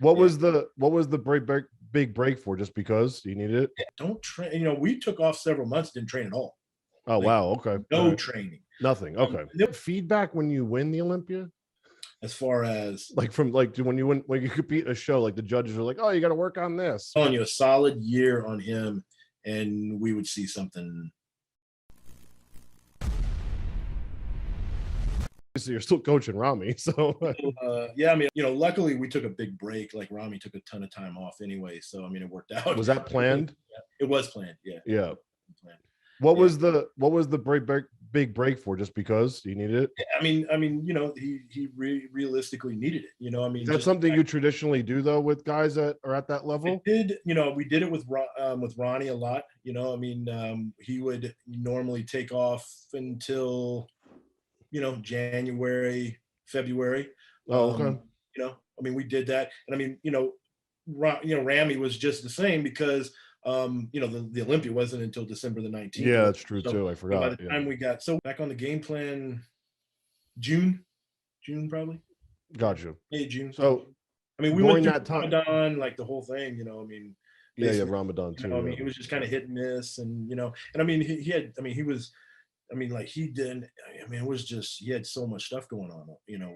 What was the big break for? Just because you needed it? Don't train. We took off several months, didn't train at all. Oh, Like, wow. Okay. no training. Nothing. Okay. Feedback when you win the Olympia? As far as when you compete a show, like the judges are like, "Oh, you got to work on this." telling you, a solid year on him, and we would see something. So you're still coaching Rami, so yeah. I mean, luckily we took a big break. Like Rami took a ton of time off anyway, so I mean, it worked out. Was that planned? It was planned. Yeah. Yeah. Planned. What was the big break for? Just because you needed it? I mean, he realistically needed it. I mean, is that something you traditionally do though with guys that are at that level? We did it with Ronnie a lot. I mean, he would normally take off until January, February. Oh, okay. I mean, we did that, and I mean, Rami was just the same because the Olympia wasn't until December the 19th. Yeah, that's true too. I forgot. By the time we got back on the game plan, June probably. Gotcha. Hey, June. So I mean, we went through that time, Ramadan, like the whole thing. I mean, yeah, Ramadan too. I mean, he was just kind of hit and miss, and and I mean, he had. I mean, he was. I mean, like he didn't. I mean, it was just he had so much stuff going on.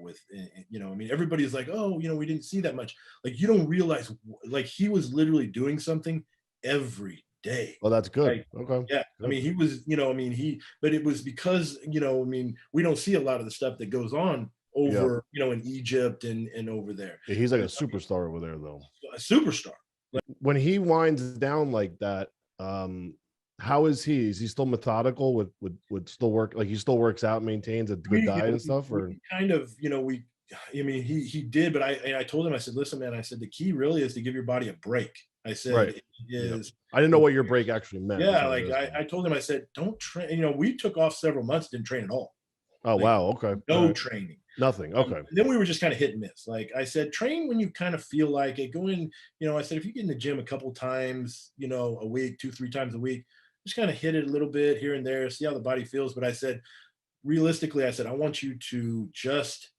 With I mean, everybody's like, oh, we didn't see that much. Like you don't realize, like he was literally doing something every day. Well, that's good. Like, okay. Yeah. I mean, he was. I mean, but it was because I mean, we don't see a lot of the stuff that goes on over in Egypt and over there. Yeah, he's like a superstar over there, though. A superstar. Like, when he winds down like that, how is he? Is he still methodical with still work? Like he still works out, maintains a good diet and stuff, or kind of, I mean, he did, but I told him, I said, listen, man, I said, the key really is to give your body a break. I said, right. I didn't know what your break actually meant. Yeah. Like I told him, I said, don't train. We took off several months, didn't train at all. Oh, wow. Okay. No training. Nothing. Okay. Then we were just kind of hit and miss. Like I said, train when you kind of feel like it. Go in, I said, if you get in the gym a couple times, a week, 2-3 times a week, just kind of hit it a little bit here and there, see how the body feels. But I said, realistically, I said, I want you to just,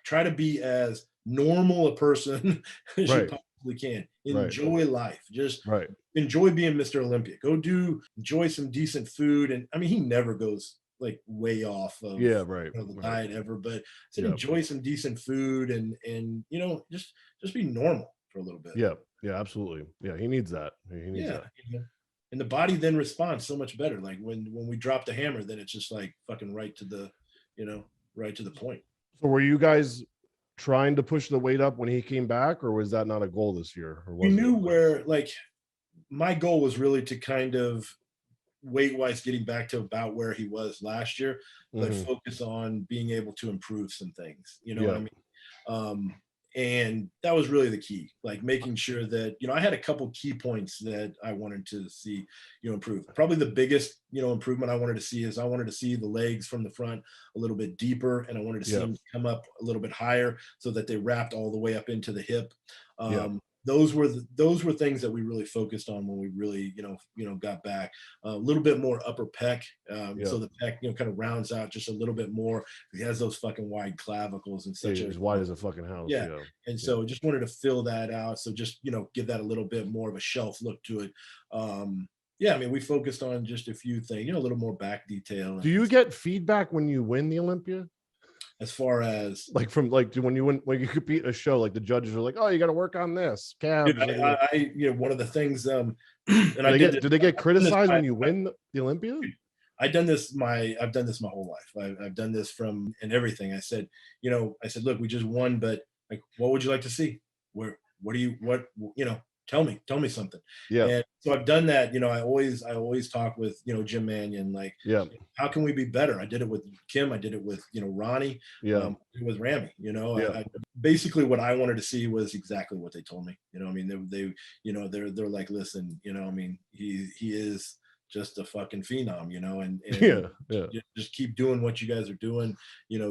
try to be as normal a person as you possibly can. Enjoy life. Just enjoy being Mr. Olympia. Go enjoy some decent food. And I mean, he never goes like way off of the diet ever, but I said, enjoy some decent food and just be normal for a little bit. Yeah. Yeah, absolutely. Yeah. He needs that. He needs that. And the body then responds so much better. Like when we drop the hammer, then it's just like fucking right to the point. So were you guys trying to push the weight up when he came back, or was that not a goal this year? Or we knew where, like, my goal was really to kind of weight wise getting back to about where he was last year, but focus on being able to improve some things. You know what I mean? And that was really the key, like making sure that, I had a couple key points that I wanted to see, improve. Probably the biggest, improvement I wanted to see is I wanted to see the legs from the front a little bit deeper, and I wanted to see them come up a little bit higher so that they wrapped all the way up into the hip. Those were things that we really focused on when we really, got back. A little bit more upper pec, so the pec, kind of rounds out just a little bit more. He has those fucking wide clavicles and such. As wide as a fucking house. And so just wanted to fill that out. So just, give that a little bit more of a shelf look to it. I mean, we focused on just a few things, a little more back detail. Do you get feedback when you win the Olympia? As far as when you compete a show, like the judges are like, oh, you got to work on this. Calves. One of the things, and do they get criticized when you win the Olympia? I've done this my whole life. I've done this from and everything. I said, look, we just won, but like, what would you like to see? What tell me something. And so I've done that. I always talk with, Jim Mannion, like, how can we be better? I did it with Kim. I did it with, Ronnie, with Rami, basically what I wanted to see was exactly what they told me. I mean, they're like, listen, I mean, he is just a fucking phenom, and just keep doing what you guys are doing,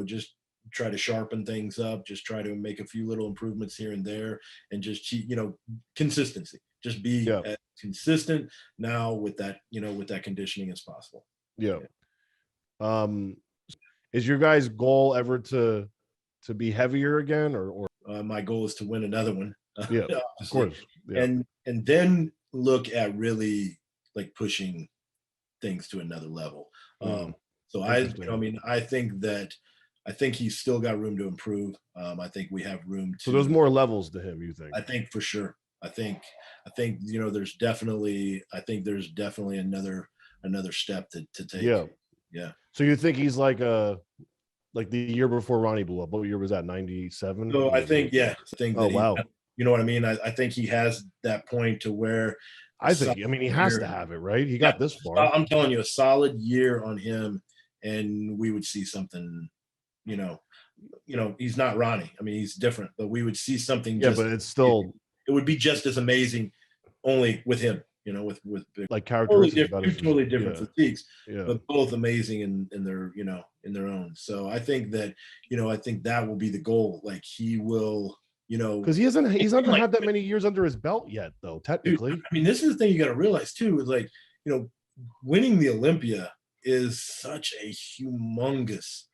just try to sharpen things up, just try to make a few little improvements here and there, and just consistency, just be as consistent now with that, with that conditioning as possible. Is your guys' goal ever to be heavier again, or My goal is to win another one. Yeah, of Obviously. course. Yeah. And then look at really like pushing things to another level. Mm, So I interesting. mean, I think he's still got room to improve. I think we have room So there's to. more levels to him, you think? I think for sure. I think I think there's definitely another step to take. Yeah. Yeah. So you think he's like the year before Ronnie blew up? What year was that? 97? So I think, yeah, I think Oh that he, wow. you know what I mean? I think he has that point to where a I think. solid I mean, he has to year, have it, right? He yeah, got this far. I'm telling you, a solid year on him, and we would see something, you know, he's not Ronnie. I mean, he's different, but we would see something Yeah, just but it's still it would be just as amazing only with him, with big, like totally characteristics different, about two his. totally different Yeah. physiques, Yeah. but both amazing in their, in their own. So I think that, I think that will be the goal. Like he will, Because he's not like, had that many years under his belt yet, though, dude, technically. I mean, this is the thing you got to realize too, is like, winning the Olympia is such a humongous,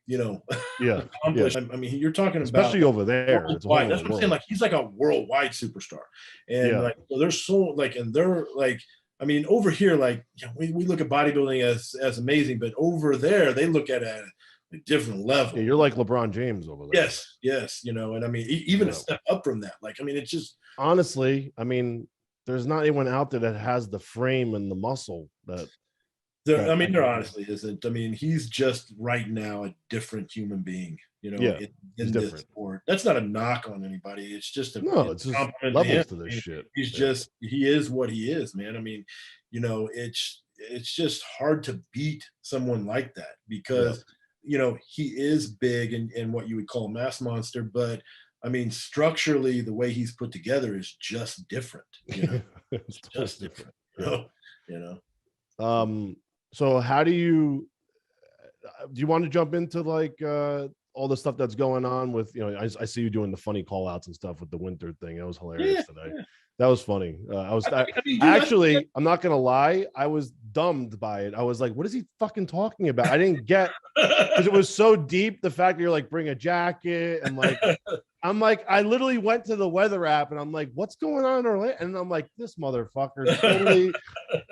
Yeah. Yeah. accomplishment. I mean, you're talking about Especially over there. It's a whole worldwide. That's nother what I'm saying. world. Like he's like a worldwide superstar, and Yeah. like so they're so like, and they're like, I mean, over here, like we look at bodybuilding as amazing, but over there they look at it at a different level. Yeah, you're like LeBron James over there. Yes, and I mean, even a Yeah. step up from that. Like, I mean, it's just Honestly, I mean, there's not anyone out there that has the frame and the muscle that I mean, there honestly isn't. I mean, he's just right now a different human being, yeah, he's in this different. sport. That's not a knock on anybody. It's just No, it's it's a just compliment to him. levels to I this mean, shit. he's Yeah. just he is what he is, man. I mean, it's just hard to beat someone like that Yeah. because he is big and what you would call a mass monster, but I mean, structurally, the way he's put together is just different. It's It's totally just different. different. You know. So how do you want to jump into like all the stuff that's going on with I see you doing the funny call outs and stuff with the winter thing. That was hilarious Yeah, today. yeah. That was funny. I mean, dude, Actually, I'm not gonna lie, I was dumbed by it. I was like, what is he fucking talking about? I didn't get because it was so deep. The fact that you're like, bring a jacket and like I'm like, I literally went to the weather app and I'm like, what's going on in Orlando? And I'm like, this motherfucker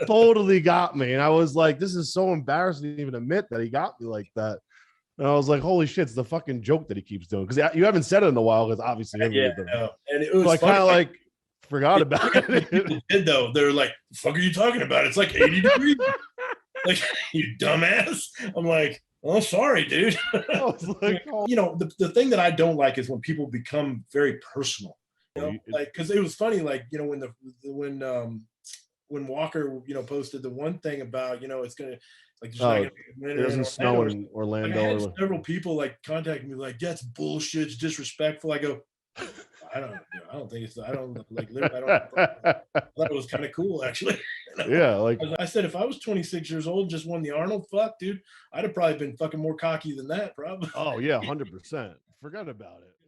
totally got me. And I was like, this is so embarrassing to even admit that he got me like that. And I was like, holy shit, it's the fucking joke that he keeps doing. Because you haven't said it in a while, because obviously you haven't Yeah, really done it. no. And it was So I kind funny. of like forgot about People it. did though. They're like, "The fuck are you talking about? It's like 80 degrees." Like, you dumbass. I'm like, oh, sorry, dude. I was like, oh. The thing that I don't like is when people become very personal. Like, because it was funny, like, when Walker, posted the one thing about, it's gonna like there's not gonna be a winter It doesn't in snow Orlando. in Like, I Orlando. had several people like contact me like, that's bullshit, it's disrespectful. I go, I don't think it's. I don't like. I don't. I thought it was kind of cool, actually. Yeah, like I said, if I was 26 years old, and just won the Arnold, fuck, dude, I'd have probably been fucking more cocky than that, probably. oh yeah, 100%. Forgot about it.